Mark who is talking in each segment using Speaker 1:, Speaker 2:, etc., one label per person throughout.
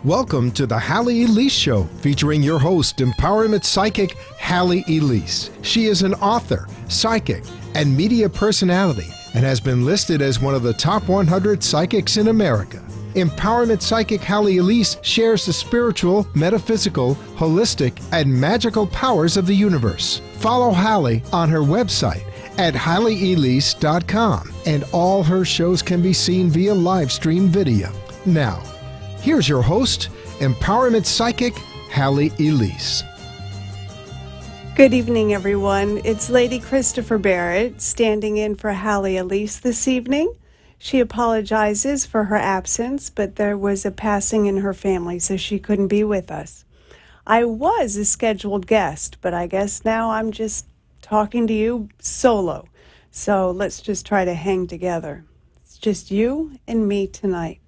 Speaker 1: Welcome to the Halley Elise Show, featuring your host, empowerment psychic Halley Elise. She is an author, psychic, and media personality, and has been listed as one of the top 100 psychics in America. Empowerment psychic Halley Elise shares the spiritual, metaphysical, holistic, and magical powers of the universe. Follow Halley on her website at HalleyElise.com, and all her shows can be seen via live stream video. Now, here's your host, empowerment psychic Halley Elise.
Speaker 2: Good evening, everyone. It's Lady Christopher Barret standing in for Halley Elise this evening. She apologizes for her absence, but there was a passing in her family, so she couldn't be with us. I was a scheduled guest, but I guess now I'm just talking to you solo. So let's just try to hang together. It's just you and me tonight.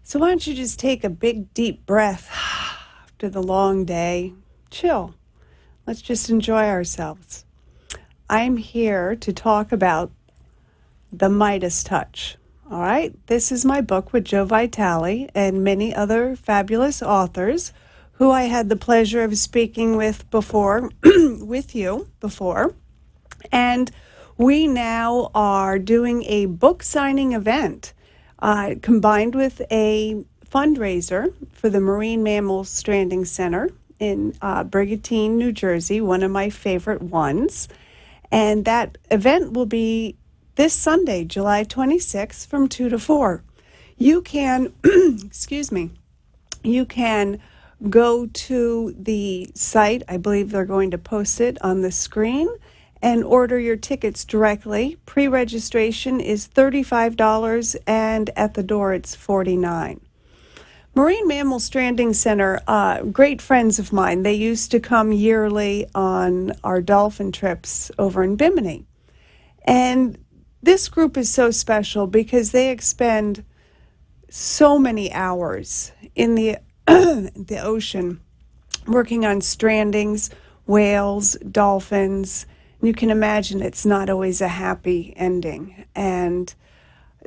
Speaker 2: So why don't you just take a big, deep breath after the long day. Chill. Let's just enjoy ourselves. I'm here to talk about the Midas Touch. All right? This is my book with Joe Vitale and many other fabulous authors who I had the pleasure of speaking with before, with you before. And we now are doing a book signing event combined with a fundraiser for the Marine Mammal Stranding Center in Brigantine, New Jersey, one of my favorite ones. And that event will be this Sunday, July 26th from 2 to 4. You can, you can go to the site. I believe they're going to post it on the screen and order your tickets directly. Pre-registration is $35 and at the door it's $49. Marine Mammal Stranding Center, great friends of mine. They used to come yearly on our dolphin trips over in Bimini. And this group is so special because they expend so many hours in the the ocean working on strandings, whales, dolphins. You can imagine it's not always a happy ending. And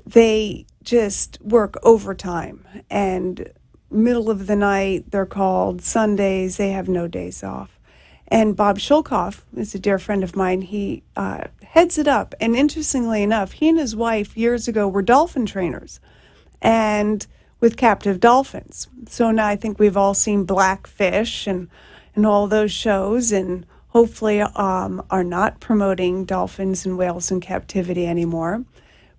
Speaker 2: they just work overtime. And middle of the night, they're called Sundays. They have no days off. And Bob Shulkoff is a dear friend of mine. He heads it up. And interestingly enough, he and his wife years ago were dolphin trainers and with captive dolphins. So now I think we've all seen Blackfish and all those shows, and hopefully are not promoting dolphins and whales in captivity anymore.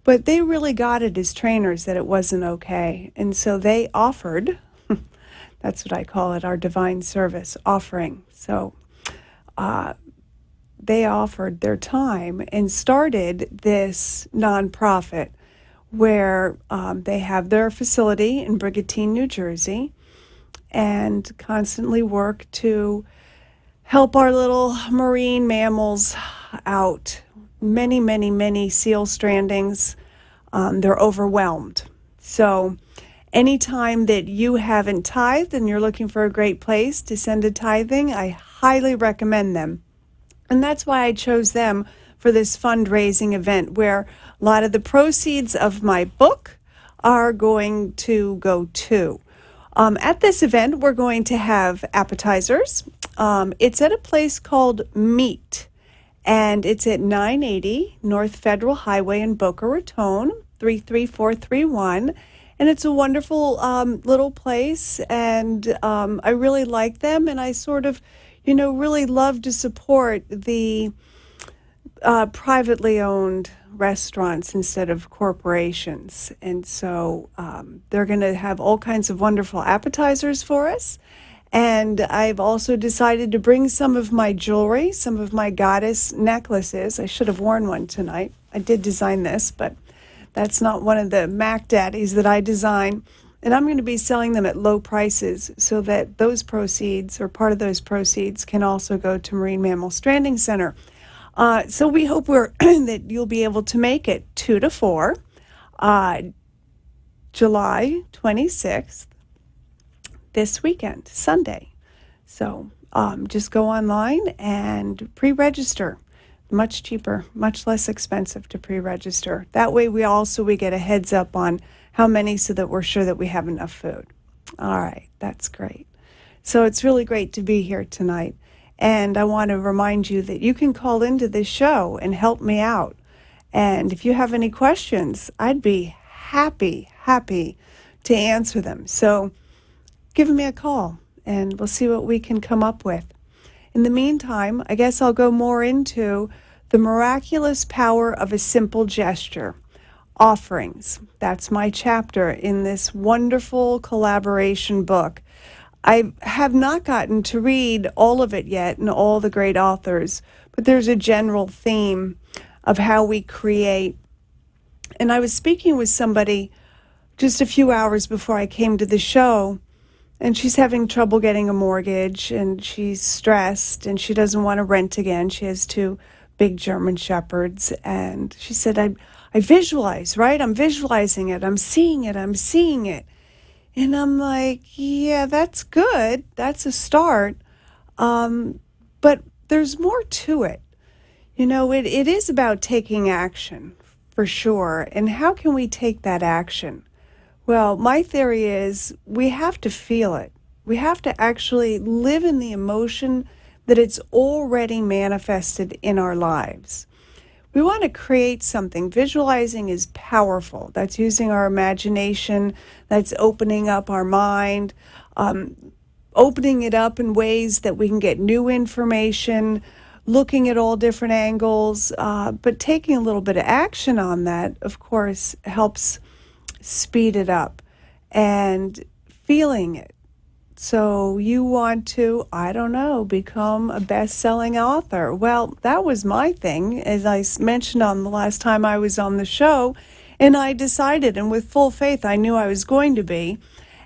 Speaker 2: But they really got it as trainers that it wasn't okay. And so they offered, that's what I call it, our divine service offering. So they offered their time and started this nonprofit where they have their facility in Brigantine, New Jersey, and constantly work to help our little marine mammals out. Many, many, many seal strandings. They're overwhelmed. So anytime that you haven't tithed and you're looking for a great place to send a tithing, I highly recommend them. And that's why I chose them for this fundraising event, where a lot of the proceeds of my book are going to go to. At this event, we're going to have appetizers. It's at a place called Meat, and it's at 980 North Federal Highway in Boca Raton, 33431. And it's a wonderful little place, and I really like them, and I sort of, really love to support the privately owned restaurants instead of corporations. And so they're going to have all kinds of wonderful appetizers for us. And I've also decided to bring some of my jewelry, some of my goddess necklaces. I should have worn one tonight. I did design this, but that's not one of the Mac Daddies that I design. And I'm going to be selling them at low prices so that those proceeds, or part of those proceeds, can also go to Marine Mammal Stranding Center. So we hope that you'll be able to make it 2 to 4, July 26th, this weekend, Sunday. So just go online and pre-register. Much cheaper, much less expensive to pre-register. That way we get a heads up on how many, so that we're sure that we have enough food. All right, that's great. So it's really great to be here tonight. And I want to remind you that you can call into this show and help me out. And if you have any questions, I'd be happy to answer them. So give me a call and we'll see what we can come up with. In the meantime, I guess I'll go more into the miraculous power of a simple gesture. Offerings. That's my chapter in this wonderful collaboration book. I have not gotten to read all of it yet and all the great authors, but there's a general theme of how we create. And I was speaking with somebody just a few hours before I came to the show, and she's having trouble getting a mortgage, and she's stressed, and she doesn't want to rent again. She has 2 big German shepherds, and she said, I visualize, right? I'm visualizing it. I'm seeing it. And I'm like, yeah, that's good. That's a start. But there's more to it. It is about taking action, for sure. And how can we take that action? Well, my theory is we have to feel it. We have to actually live in the emotion that it's already manifested in our lives. We want to create something. Visualizing is powerful. That's using our imagination. That's opening up our mind, opening it up in ways that we can get new information, looking at all different angles. But taking a little bit of action on that, of course, helps speed it up and feeling it. So you want to, I don't know, become a best-selling author. Well, that was my thing, as I mentioned on the last time I was on the show, and I decided, and with full faith, I knew I was going to be,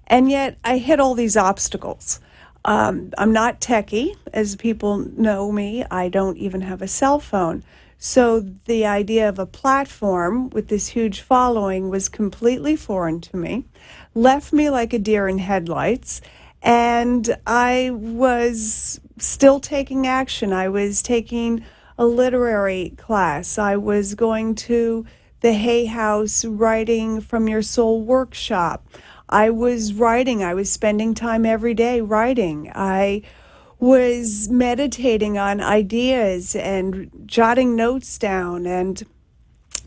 Speaker 2: and yet I hit all these obstacles. I'm not techie, as people know me. I don't even have a cell phone. So the idea of a platform with this huge following was completely foreign to me, left me like a deer in headlights. And I was still taking action. I was taking a literary class. I was going to the Hay House Writing from Your Soul workshop. I was writing. I was spending time every day writing. I was meditating on ideas and jotting notes down. And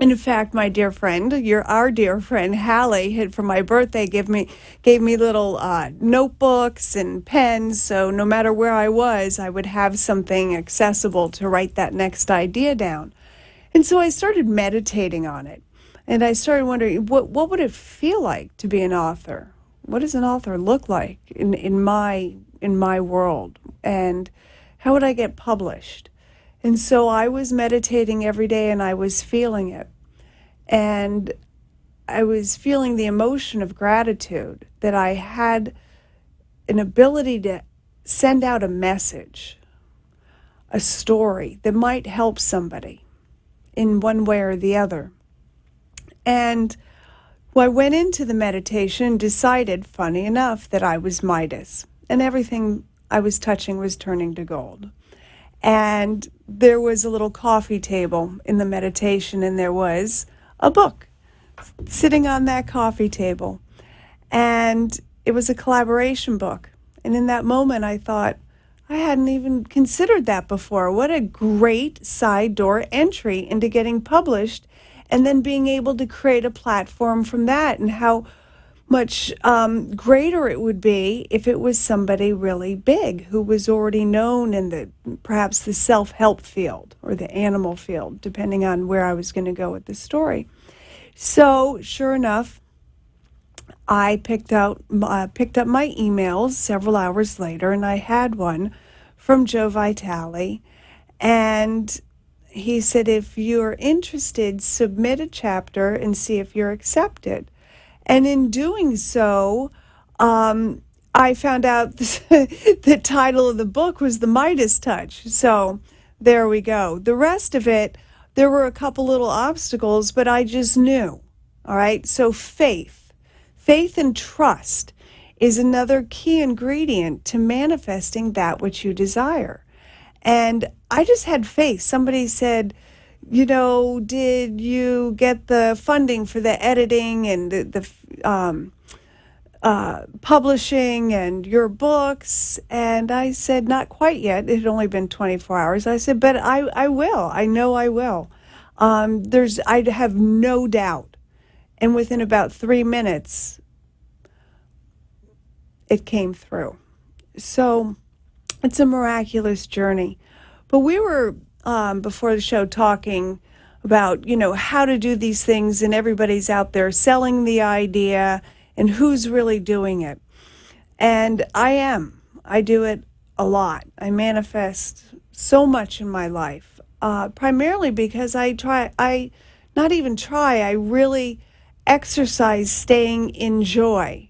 Speaker 2: in fact, my dear friend, our dear friend Halley, had for my birthday gave me little notebooks and pens. So no matter where I was, I would have something accessible to write that next idea down. And so I started meditating on it, and I started wondering what would it feel like to be an author? What does an author look like in my world, and how would I get published? And so I was meditating every day, and I was feeling it. And I was feeling the emotion of gratitude that I had an ability to send out a message, a story that might help somebody in one way or the other. And I went into the meditation and decided, funny enough, that I was Midas, and everything I was touching was turning to gold. And there was a little coffee table in the meditation, and there was a book sitting on that coffee table. And it was a collaboration book. And in that moment, I thought, I hadn't even considered that before. What a great side door entry into getting published, and then being able to create a platform from that, and how much greater it would be if it was somebody really big who was already known in perhaps the self-help field or the animal field, depending on where I was going to go with the story. So sure enough, I picked up my emails several hours later, and I had one from Joe Vitale, and he said, if you're interested, submit a chapter and see if you're accepted. And in doing so, I found out the title of the book was The Midas Touch. So there we go. The rest of it, there were a couple little obstacles, but I just knew. All right. So faith and trust is another key ingredient to manifesting that which you desire. And I just had faith. Somebody said, did you get the funding for the editing and the publishing and your books. And I said, not quite yet. It had only been 24 hours. I said, but I will. I know I will. I have no doubt. And within about 3 minutes, it came through. So it's a miraculous journey. But we were, before the show, talking about, how to do these things, and everybody's out there selling the idea and who's really doing it. And I do it a lot. I manifest so much in my life, primarily because I really exercise staying in joy.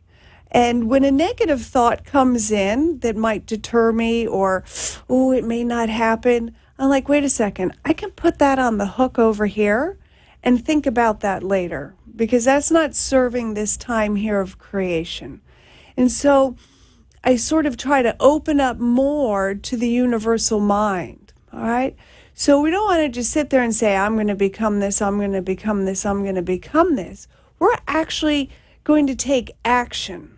Speaker 2: And when a negative thought comes in that might deter me, or, it may not happen, I'm like, wait a second, I can put that on the hook over here and think about that later, because that's not serving this time here of creation. And so I sort of try to open up more to the universal mind, all right? So we don't want to just sit there and say, I'm going to become this, I'm going to become this, I'm going to become this. We're actually going to take action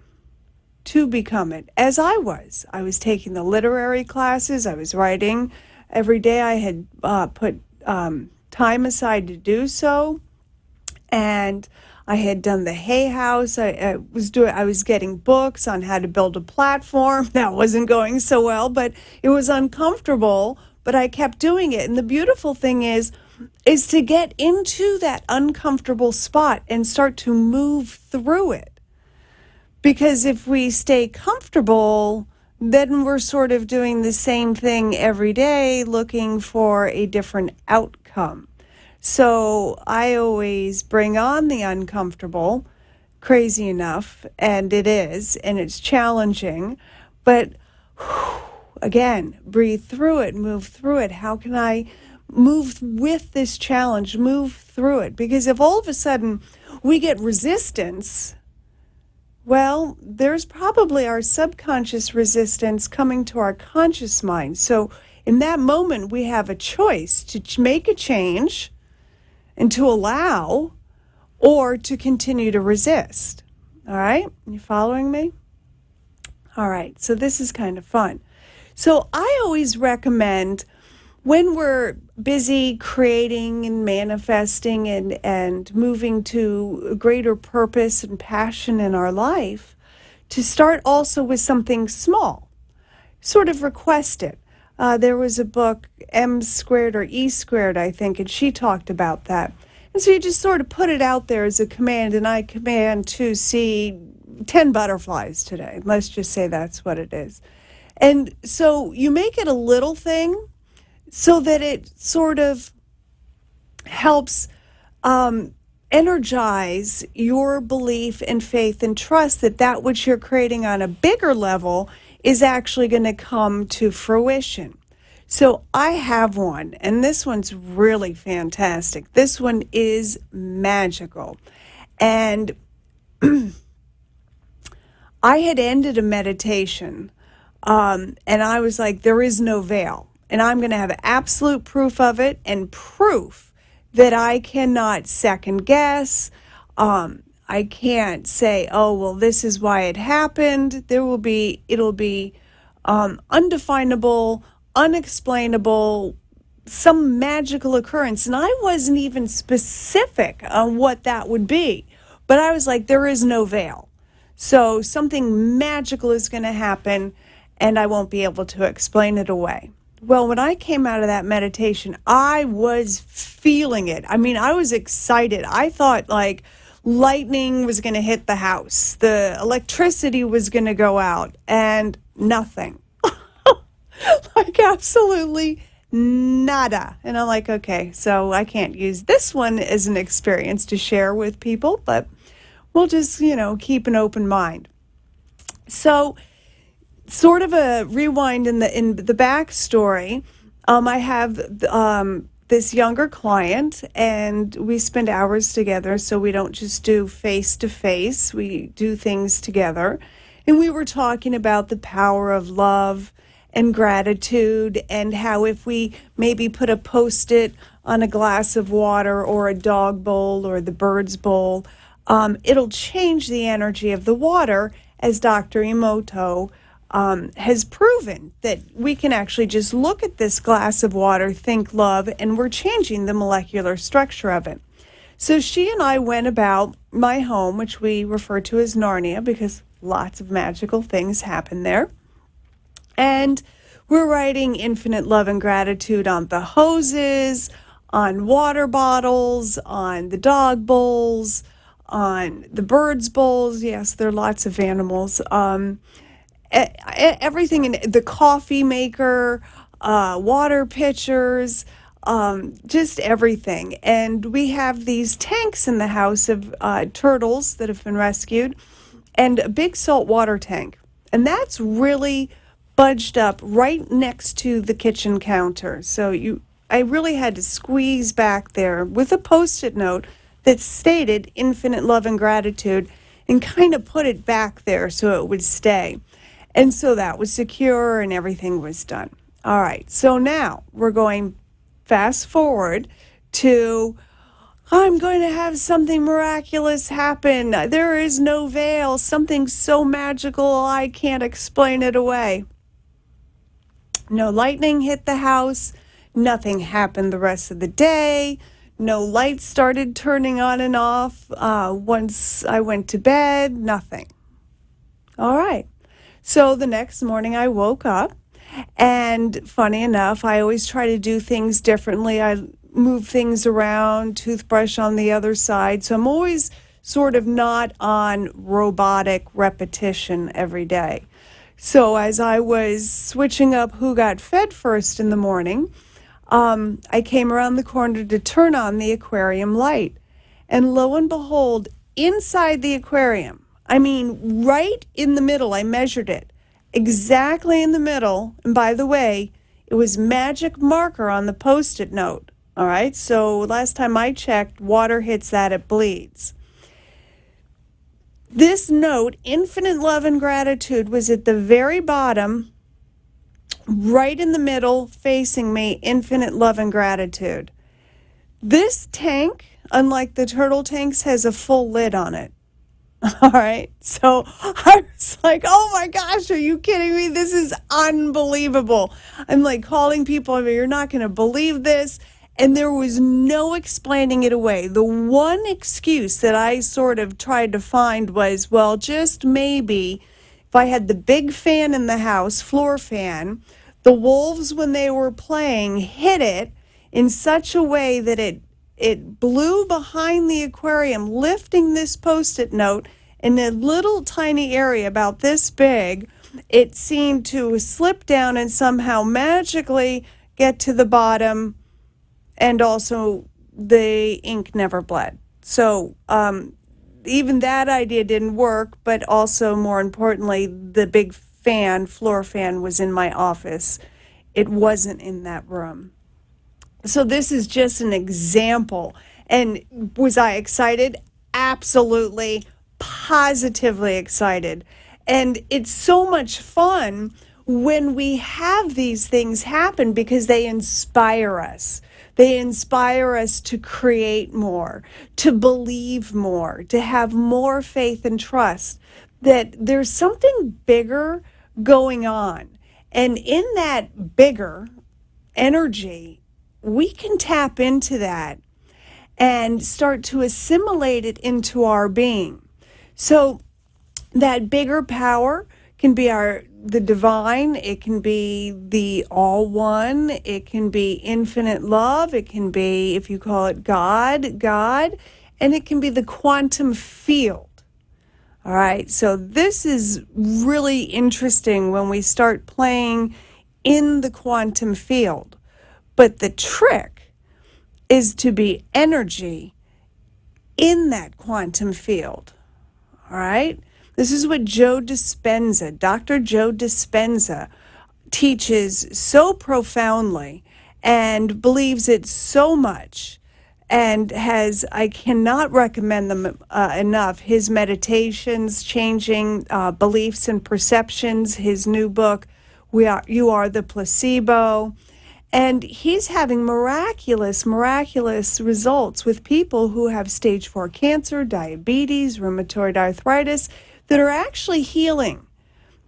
Speaker 2: to become it, as I was. I was taking the literary classes, I was writing every day. I had put time aside to do so, and I had done the Hay House. I was getting books on how to build a platform. That wasn't going so well, but it was uncomfortable, but I kept doing it. And the beautiful thing is to get into that uncomfortable spot and start to move through it. Because if we stay comfortable, then we're sort of doing the same thing every day, looking for a different outcome. So I always bring on the uncomfortable, crazy enough, and it is, and it's challenging. But again, breathe through it, move through it. How can I move with this challenge, move through it? Because if all of a sudden we get resistance, well, there's probably our subconscious resistance coming to our conscious mind. So in that moment, we have a choice to make a change and to allow, or to continue to resist. All right? You following me? All right. So this is kind of fun. So I always recommend, when we're busy creating and manifesting and moving to a greater purpose and passion in our life, to start also with something small. Sort of request it. There was a book, M squared or E squared, I think, and she talked about that. And so you just sort of put it out there as a command, and I command to see 10 butterflies today. Let's just say that's what it is. And so you make it a little thing, so that it sort of helps energize your belief and faith and trust that which you're creating on a bigger level is actually going to come to fruition. So I have one, and this one's really fantastic. This one is magical. And I had ended a meditation, and I was like, there is no veil. And I'm going to have absolute proof of it, and proof that I cannot second guess. I can't say, oh, well, this is why it happened. It'll be undefinable, unexplainable, some magical occurrence. And I wasn't even specific on what that would be. But I was like, there is no veil. So something magical is going to happen, and I won't be able to explain it away. Well, when I came out of that meditation, I was feeling it. I mean, I was excited. I thought like lightning was going to hit the house. The electricity was going to go out, and nothing. Like absolutely nada. And I'm like, okay, so I can't use this one as an experience to share with people, but we'll just, keep an open mind. So sort of a rewind in the backstory. I have this younger client, and we spend hours together, so we don't just do face-to-face. We do things together. And we were talking about the power of love and gratitude, and how if we maybe put a Post-it on a glass of water or a dog bowl or the bird's bowl, it'll change the energy of the water, as Dr. Emoto has proven that we can actually just look at this glass of water, think love, and we're changing the molecular structure of it. So she and I went about my home, which we refer to as Narnia because lots of magical things happen there. And we're writing infinite love and gratitude on the hoses, on water bottles, on the dog bowls, on the birds' bowls. Yes, there are lots of animals. Everything in the coffee maker, water pitchers, just everything. And we have these tanks in the house of turtles that have been rescued and a big saltwater tank. And that's really budged up right next to the kitchen counter. So I really had to squeeze back there with a Post-it note that stated infinite love and gratitude and kind of put it back there so it would stay. And so that was secure and everything was done. All right, so now we're going fast forward to, I'm going to have something miraculous happen. There is no veil, something so magical I can't explain it away. No lightning hit the house. Nothing happened the rest of the day. No lights started turning on and off. Once I went to bed, nothing. All right. So the next morning I woke up, and funny enough, I always try to do things differently. I move things around, toothbrush on the other side. So I'm always sort of not on robotic repetition every day. So as I was switching up who got fed first in the morning, I came around the corner to turn on the aquarium light. And lo and behold, inside the aquarium, I mean, right in the middle, I measured it, exactly in the middle. And by the way, it was magic marker on the Post-it note. All right, so last time I checked, water hits that, it bleeds. This note, infinite love and gratitude, was at the very bottom, right in the middle, facing me, infinite love and gratitude. This tank, unlike the turtle tanks, has a full lid on it. All right, so I was like, oh my gosh, are you kidding me? This is unbelievable. I'm like calling people, you're not going to believe this. And there was no explaining it away. The one excuse that I sort of tried to find was, well, just maybe if I had the big fan in the house, floor fan, the wolves, when they were playing, hit it in such a way that it blew behind the aquarium, lifting this Post-it note in a little tiny area about this big. It seemed to slip down and somehow magically get to the bottom. And also, the ink never bled. So even that idea didn't work, but also, more importantly, the big fan, floor fan, was in my office. It wasn't in that room. So this is just an example. And was I excited? Absolutely, positively excited. And it's so much fun when we have these things happen because they inspire us. They inspire us to create more, to believe more, to have more faith and trust that there's something bigger going on. And in that bigger energy, we can tap into that and start to assimilate it into our being. So that bigger power can be the divine, it can be the all one, it can be infinite love, it can be, if you call it God, and it can be the quantum field. All right, so this is really interesting when we start playing in the quantum field. But the trick is to be energy in that quantum field. All right? This is what Dr. Joe Dispenza, teaches so profoundly and believes it so much, and I cannot recommend them enough. His meditations, Changing Beliefs and Perceptions, his new book, You Are the Placebo. And he's having miraculous results with people who have stage 4 cancer, diabetes, rheumatoid arthritis, that are actually healing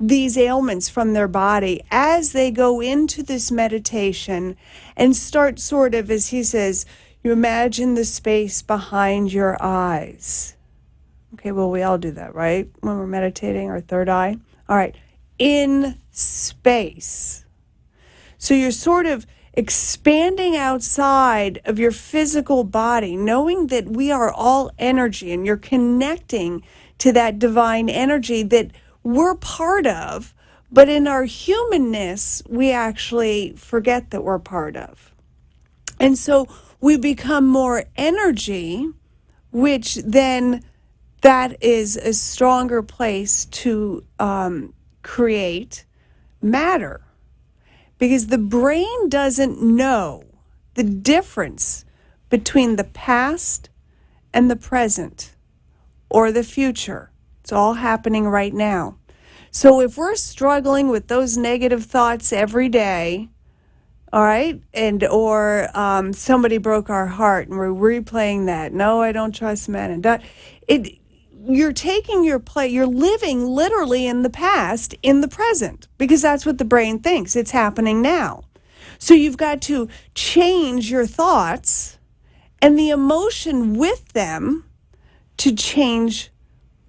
Speaker 2: these ailments from their body as they go into this meditation and start sort of, as he says, you imagine the space behind your eyes. Okay, well, we all do that, right? When we're meditating, our third eye. All right, in space. So you're sort of expanding outside of your physical body, knowing that we are all energy, and you're connecting to that divine energy that we're part of, but in our humanness, we actually forget that we're part of. And so we become more energy, which then that is a stronger place to create matter. Because the brain doesn't know the difference between the past and the present or the future. It's all happening right now. So if we're struggling with those negative thoughts every day, all right, or somebody broke our heart and we're replaying that. No, I don't trust men. And you're taking your play. You're living literally in the past, in the present, because that's what the brain thinks. It's happening now. So you've got to change your thoughts and the emotion with them to change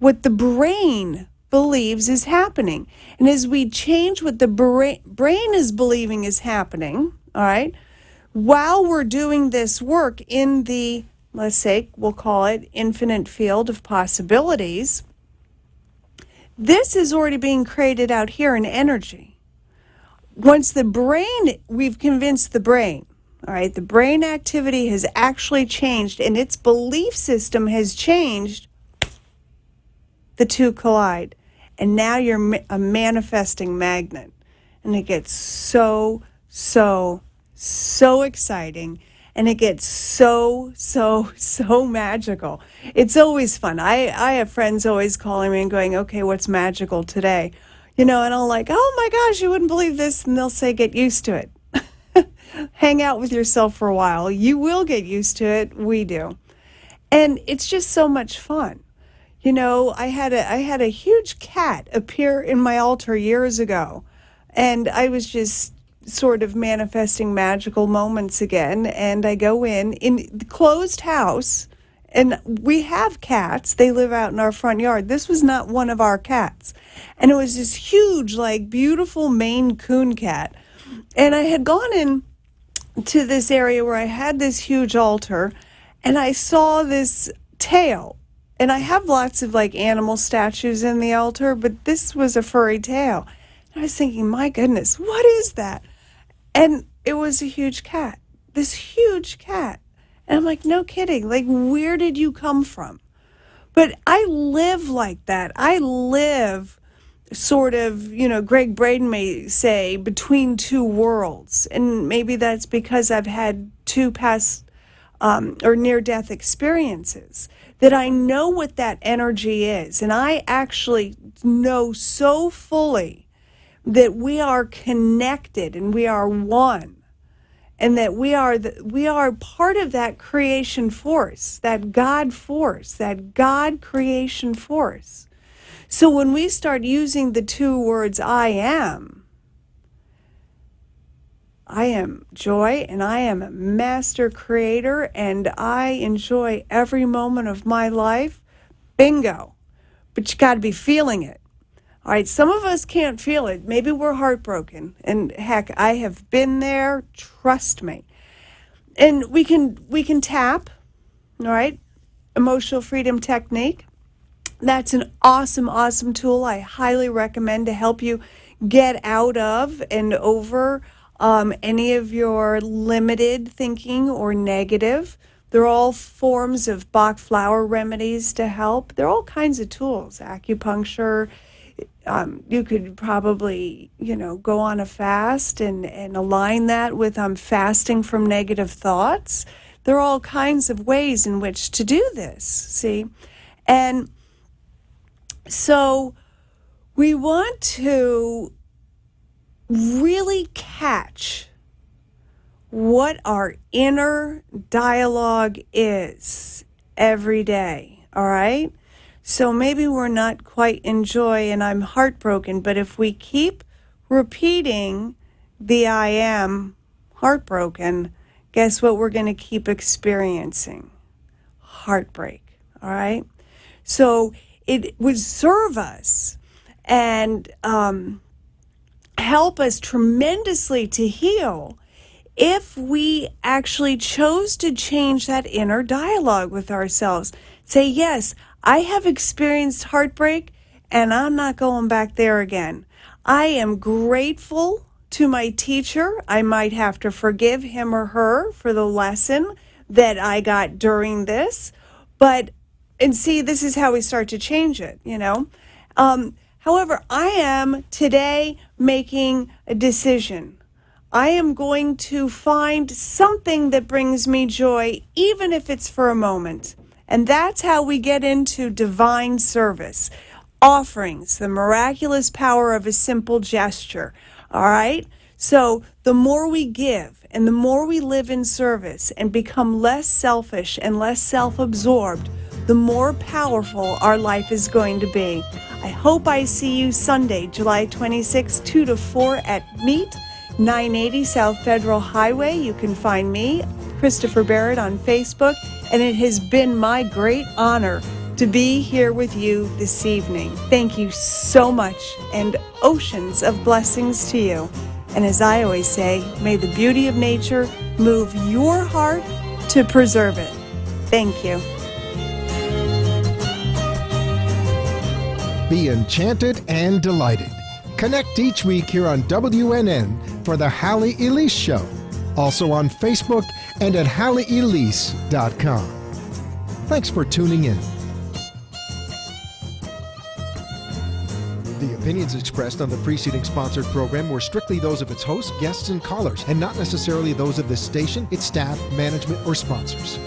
Speaker 2: what the brain believes is happening. And as we change what the brain is believing is happening, all right, while we're doing this work in the, let's say, we'll call it infinite field of possibilities, this is already being created out here in energy. Once the brain, we've convinced the brain, all right, the brain activity has actually changed and its belief system has changed, the two collide. And now you're a manifesting magnet. And it gets so exciting. And it gets so magical. It's always fun. I have friends always calling me and going, okay, what's magical today? You know, and I'm like, oh my gosh, you wouldn't believe this. And they'll say, get used to it. Hang out with yourself for a while. You will get used to it. We do. And it's just so much fun. You know, I had a huge cat appear in my altar years ago, and I was just sort of manifesting magical moments again. And I go in the closed house, and we have cats. They live out in our front yard. This was not one of our cats, and it was this huge, like, beautiful Maine Coon cat. And I had gone in to this area where I had this huge altar, and I saw this tail. And I have lots of like animal statues in the altar, but this was a furry tail. And I was thinking, my goodness, what is that? And it was a huge cat, this huge cat. And I'm like, no kidding. Like, where did you come from? But I live like that. I live sort of, you know, Greg Braden may say, between two worlds. And maybe that's because I've had two past or near-death experiences, that I know what that energy is. And I actually know so fully that we are connected and we are one, and that we are part of that creation force, that God force, that God creation force. So when we start using the two words, I am joy, and I am a master creator, and I enjoy every moment of my life. Bingo. But you got to be feeling it. All right, some of us can't feel it. Maybe we're heartbroken. And heck, I have been there, trust me. And we can tap, all right? Emotional freedom technique. That's an awesome tool I highly recommend to help you get out of and over any of your limited thinking or negative. They're all forms of Bach flower remedies to help. There are all kinds of tools. Acupuncture. You could probably, go on a fast and align that with fasting from negative thoughts. There are all kinds of ways in which to do this, see? And so we want to really catch what our inner dialogue is every day, all right? So maybe we're not quite in joy and I'm heartbroken, but if we keep repeating the I am heartbroken, guess what we're going to keep experiencing? Heartbreak, all right? So it would serve us and help us tremendously to heal if we actually chose to change that inner dialogue with ourselves. Say, yes, I have experienced heartbreak and I'm not going back there again. I am grateful to my teacher. I might have to forgive him or her for the lesson that I got during this. And see, this is how we start to change it, you know. However, I am today making a decision. I am going to find something that brings me joy, even if it's for a moment. And that's how we get into divine service, offerings, the miraculous power of a simple gesture. All right? So the more we give and the more we live in service and become less selfish and less self-absorbed, the more powerful our life is going to be. I hope I see you Sunday, July 26, 2 to 4 at Meet, 980 South Federal Highway. You can find me, Christopher Barret, on Facebook, and it has been my great honor to be here with you this evening. Thank you so much, and oceans of blessings to you. And as I always say, may the beauty of nature move your heart to preserve it. Thank you.
Speaker 1: Be enchanted and delighted. Connect each week here on WNN for the Halley Elise Show. Also on Facebook and at HalleyElise.com. Thanks for tuning in. The opinions expressed on the preceding sponsored program were strictly those of its hosts, guests, and callers, and not necessarily those of this station, its staff, management, or sponsors.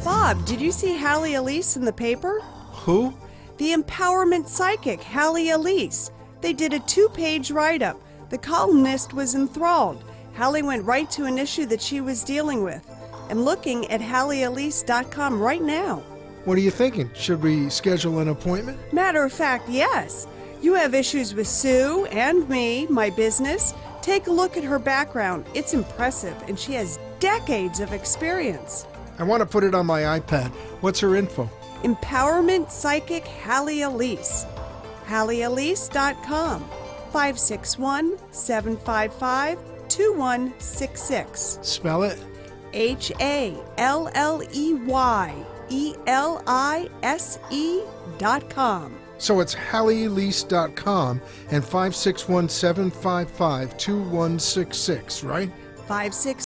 Speaker 2: Bob, did you see Halley Elise in the paper?
Speaker 1: Who?
Speaker 2: The empowerment psychic, Halley Elise. They did a 2-page write-up. The columnist was enthralled. Halley went right to an issue that she was dealing with. I'm looking at HalleyElise.com right now.
Speaker 1: What are you thinking? Should we schedule an appointment?
Speaker 2: Matter of fact, yes. You have issues with Sue and me, my business. Take a look at her background. It's impressive, and she has decades of experience.
Speaker 1: I want to put it on my iPad. What's her info?
Speaker 2: Empowerment Psychic Halley Elise. HalleyElise.com. 561-755-2166.
Speaker 1: Spell it.
Speaker 2: HalleyElise.com.
Speaker 1: So it's HalleyElise.com and 561-755-2166, right?
Speaker 2: 561